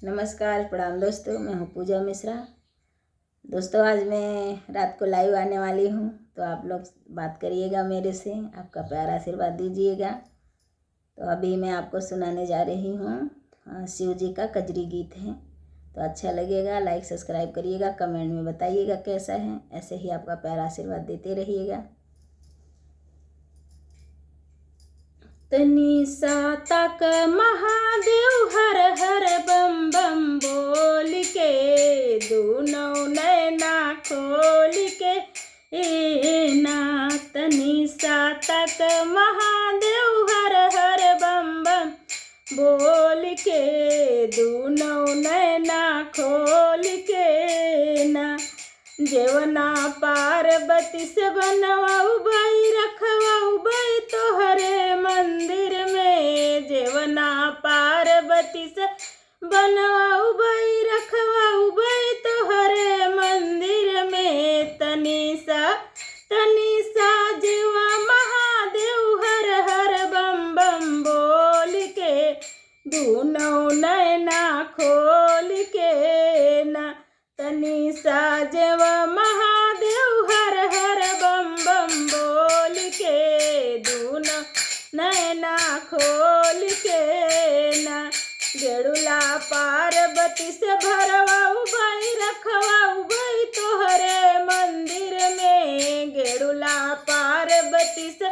नमस्कार, प्रणाम दोस्तों। मैं हूँ पूजा मिश्रा। दोस्तों, आज मैं रात को लाइव आने वाली हूँ, तो आप लोग बात करिएगा मेरे से, आपका प्यार आशीर्वाद दीजिएगा। तो अभी मैं आपको सुनाने जा रही हूँ शिव जी का कजरी गीत है। तो अच्छा लगेगा, लाइक सब्सक्राइब करिएगा, कमेंट में बताइएगा कैसा है। ऐसे ही आपका प्यार आशीर्वाद देते रहिएगा। तनी सा तक महादेव हर हर बम बम बोल के, दोनों नैना खोल के ना। तनी सा तक महादेव हर हर बम बम बोल के, दोनों नैना खोल के ना। जेवना पार्वती से बनवाऊ भाई रखवाऊ भाई तोहरे मंदिर में। जेवना पार्वती से बनवाऊ भाई रखवाऊ भाई तोहरे मंदिर में। तनी सा जेवा महादेव हर हर बम बम बोल के, दोनों नैना खोल के ना। तनी सा जेवा महादेव हर हर बम बम बोल के, दोनों नैना खोल के ना। गेड़ुला पार्वती से भरवाऊ भाई रखवाऊ भाई तोहरे मंदिर में। गेड़ुला पार्वती से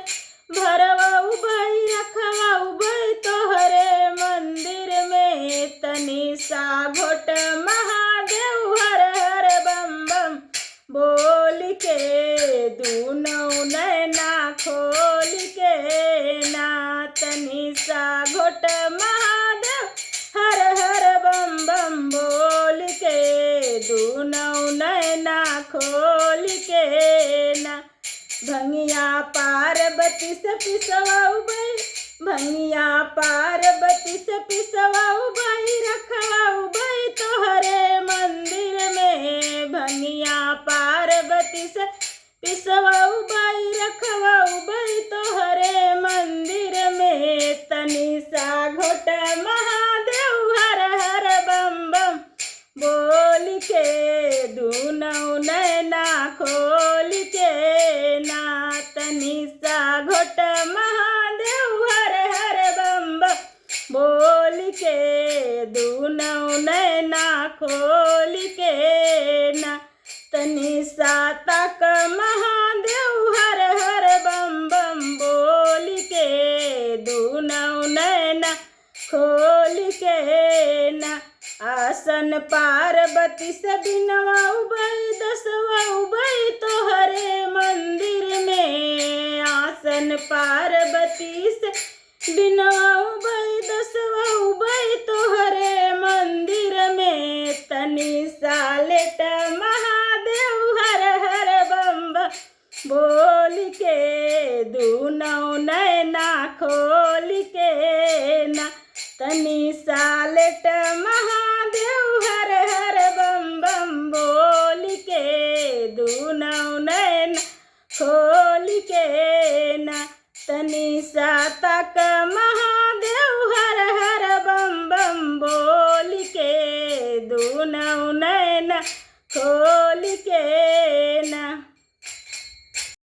भरवाऊ भाई रखवाऊ भाई तोहरे मंदिर में। तनी सा घोट महादेव हर हर बम बम बोल के, दोनों नैना खोल के ना। तनी सा घोट महादेव हर हर बम बम बोल के, दोनों नैना खोल के ना। भंगिया पार्वती से पिसवाऊ भाई, भंगिया पार्वती से पिसवाऊ भाई रखवाऊ भाई तोहरे मंदिर में। भंगिया पार्वती से पिसवाऊ भाई रखवाऊ भाई तोहरे मंदिर में। तनी सा घोट महादेव हर हर बम बम बोल के, दोनों नैना खोल के ना। तनी सा घोट महादेव हर हर बम बम बोल के, दोनों नैना खोल के ना। तनी सा तक महादेव हर हर बम बम बोल के, दोनों नैना खोल के ना। आसन पार्वती से बिनवाऊ भाई दसवाऊ भाई तोहरे मंदिर में। आसन पार्वती से बिनवाऊ भाई